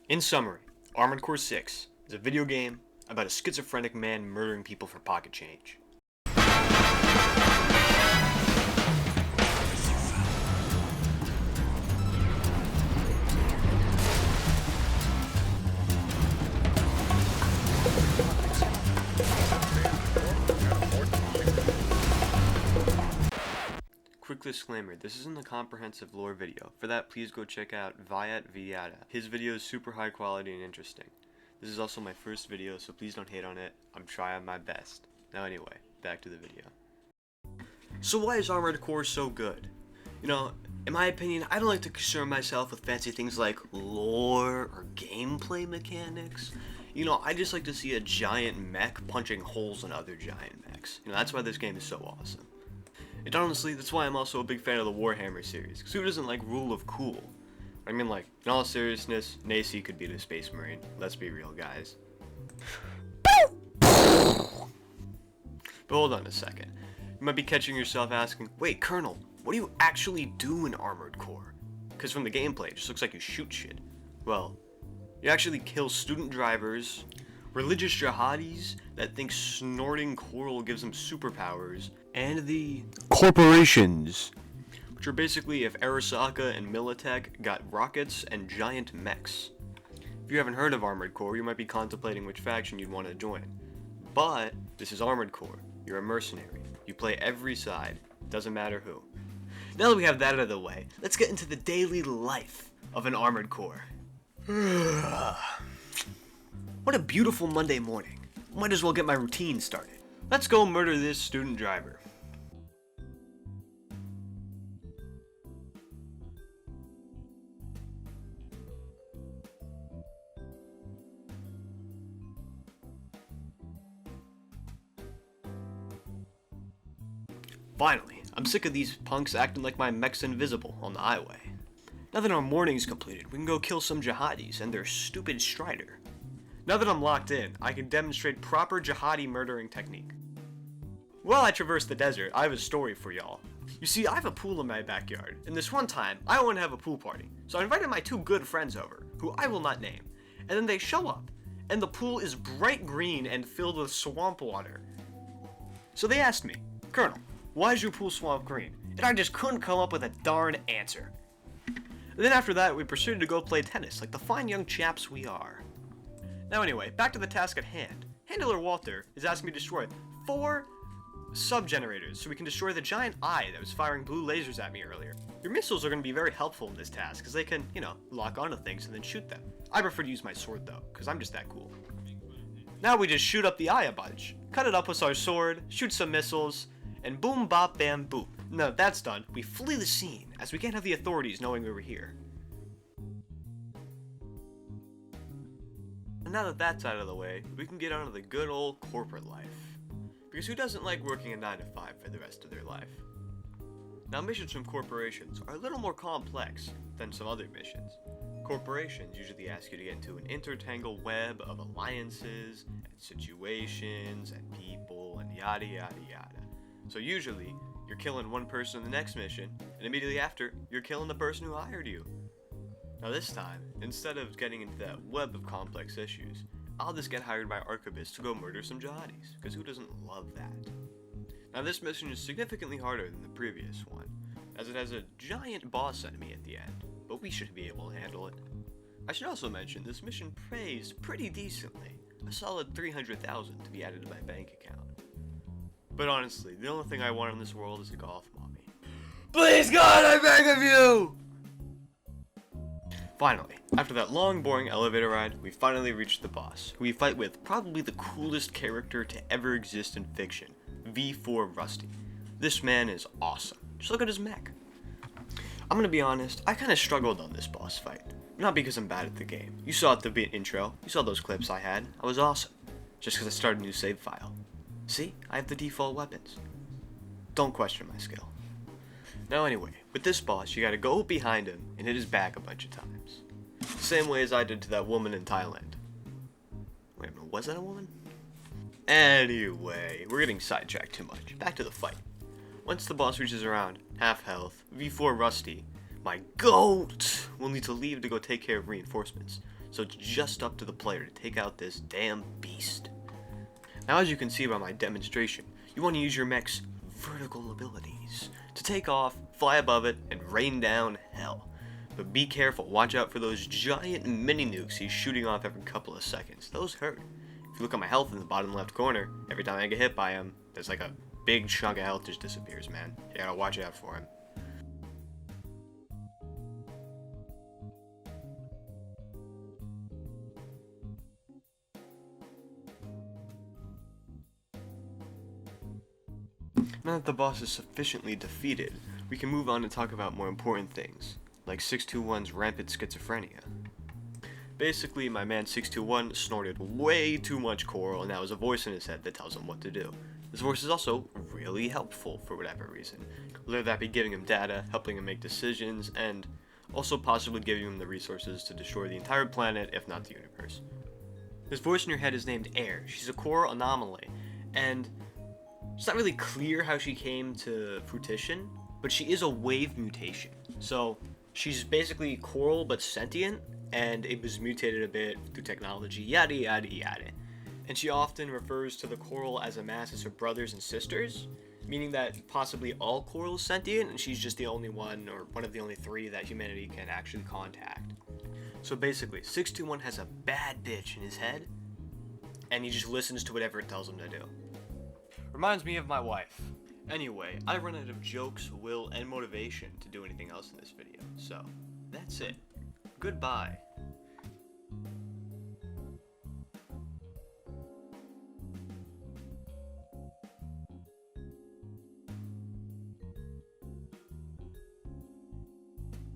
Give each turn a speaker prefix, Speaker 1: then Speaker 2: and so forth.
Speaker 1: In summary, Armored Core 6 is a video game about a schizophrenic man murdering people for pocket change. Quick disclaimer, this isn't a comprehensive lore video. For that, please go check out Viat Viata. His video is super high quality and interesting. This is also my first video, so please don't hate on it. I'm trying my best. Now anyway, back to the video. So why is Armored Core so good? You know, in my opinion, I don't like to concern myself with fancy things like lore or gameplay mechanics. You know, I just like to see a giant mech punching holes in other giant mechs. You know, that's why this game is so awesome. And honestly, that's why I'm also a big fan of the Warhammer series, because who doesn't like Rule of Cool? I mean, like, in all seriousness, Nacy could be the Space Marine. Let's be real, guys. But hold on a second. You might be catching yourself asking, wait, Colonel, what do you actually do in Armored Core? Because from the gameplay, it just looks like you shoot shit. Well, you actually kill student drivers, religious jihadis that think snorting coral gives them superpowers, and the corporations, which are basically if Arasaka and Militech got rockets and giant mechs. If you haven't heard of Armored Core, you might be contemplating which faction you'd want to join. But this is Armored Core. You're a mercenary. You play every side. Doesn't matter who. Now that we have that out of the way, let's get into the daily life of an Armored Core. What a beautiful Monday morning. Might as well get my routine started. Let's go murder this student driver. Finally, I'm sick of these punks acting like my mech's invisible on the highway. Now that our morning's completed, we can go kill some jihadis and their stupid Strider. Now that I'm locked in, I can demonstrate proper jihadi murdering technique. While I traverse the desert, I have a story for y'all. You see, I have a pool in my backyard, and this one time, I want to have a pool party. So I invited my two good friends over, who I will not name. And then they show up, and the pool is bright green and filled with swamp water. So they asked me, Colonel, why is your pool swamp green? And I just couldn't come up with a darn answer. And then after that, we proceeded to go play tennis like the fine young chaps we are. Now anyway, back to the task at hand. Handler Walter is asking me to destroy 4 sub-generators so we can destroy the giant eye that was firing blue lasers at me earlier. Your missiles are going to be very helpful in this task because they can, you know, lock onto things and then shoot them. I prefer to use my sword though, because I'm just that cool. Now we just shoot up the eye a bunch, cut it up with our sword, shoot some missiles, and boom bop bam boop. Now that that's done, we flee the scene, as we can't have the authorities knowing we were here. And now that that's out of the way, we can get on to the good old corporate life. Because who doesn't like working a 9 to 5 for the rest of their life? Now missions from corporations are a little more complex than some other missions. Corporations usually ask you to get into an intertangled web of alliances, and situations, and people, and yada yada yada. So usually, you're killing one person in the next mission, and immediately after, you're killing the person who hired you. Now this time, instead of getting into that web of complex issues, I'll just get hired by Arquebus to go murder some jihadis, because who doesn't love that? Now this mission is significantly harder than the previous one, as it has a giant boss enemy at the end, but we should be able to handle it. I should also mention this mission pays pretty decently, a solid 300,000 to be added to my bank account. But honestly, the only thing I want in this world is a golf mommy. Please God, I beg of you! Finally, after that long, boring elevator ride, we finally reached the boss, who we fight with probably the coolest character to ever exist in fiction, V4 Rusty. This man is awesome. Just look at his mech. I'm gonna be honest, I kinda struggled on this boss fight. Not because I'm bad at the game. You saw at the intro, you saw those clips I had. I was awesome. Just because I started a new save file. See, I have the default weapons. Don't question my skill. Now anyway, with this boss, you gotta go behind him and hit his back a bunch of times. Same way as I did to that woman in Thailand. Wait a minute, was that a woman? Anyway, we're getting sidetracked too much. Back to the fight. Once the boss reaches around half health, V4 Rusty, my GOAT, will need to leave to go take care of reinforcements. so it's just up to the player to take out this damn beast. Now, as you can see by my demonstration, you want to use your mech's vertical abilities to take off, fly above it, and rain down hell. But be careful, watch out for those giant mini nukes he's shooting off every couple of seconds. Those hurt. If you look at my health in the bottom left corner, every time I get hit by him, there's like a big chunk of health just disappears, man. You gotta watch out for him. Now that the boss is sufficiently defeated, we can move on and talk about more important things, like 621's rampant schizophrenia. Basically, my man 621 snorted way too much coral and now has a voice in his head that tells him what to do. This voice is also really helpful for whatever reason, whether that be giving him data, helping him make decisions, and also possibly giving him the resources to destroy the entire planet, if not the universe. This voice in your head is named Air. She's a coral anomaly, and it's not really clear how she came to fruition, but she is a wave mutation. So she's basically coral but sentient, and it was mutated a bit through technology, yada yada yada. And she often refers to the coral as a mass as her brothers and sisters, meaning that possibly all coral is sentient, and she's just the only one, or one of the only three that humanity can actually contact. So basically, 621 has a bad bitch in his head, and he just listens to whatever it tells him to do. Reminds me of my wife. Anyway, I run out of jokes, will, and motivation to do anything else in this video, so that's it. Goodbye.